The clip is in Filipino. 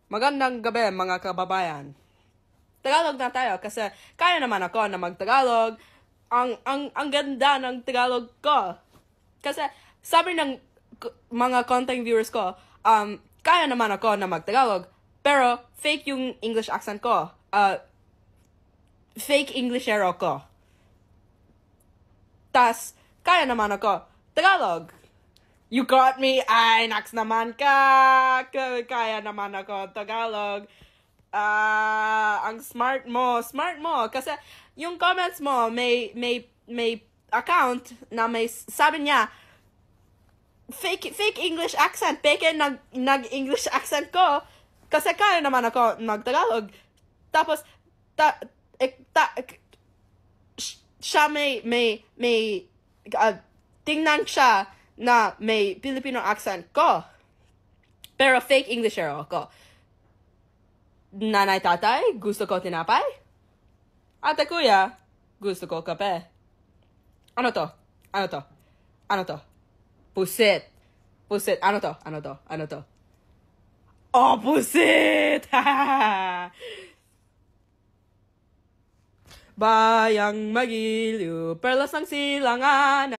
Magandang gabi mga kababayan. Tagalog na tayo kasi kaya naman ako na mag-Tagalog. Ang ganda ng Tagalog ko. Kasi sabi ng mga content viewers ko, kaya naman ako na mag-Tagalog, pero fake yung English accent ko. Fake Englishero ko. Tas, kaya naman ako Tagalog. You got me? Ay, naks naman ka. Kaya naman ako Tagalog. Ang smart mo. Smart mo. Kasi yung comments mo, may account na may sabi niya, fake English accent. Peke nag-English accent ko. Kasi kaya naman ako mag-Tagalog. Tapos, siya tingnan siya na may Filipino accent ko. Pero fake Englishero ako. Nanay, tatay, gusto ko tinapay? Ate, kuya, gusto ko kape. Ano to? Ano to? Ano to? Pusit. Pusit. Ano to? Ano to? Ano to? Oh, pusit! Bayang magiliw, perlas ng silangan.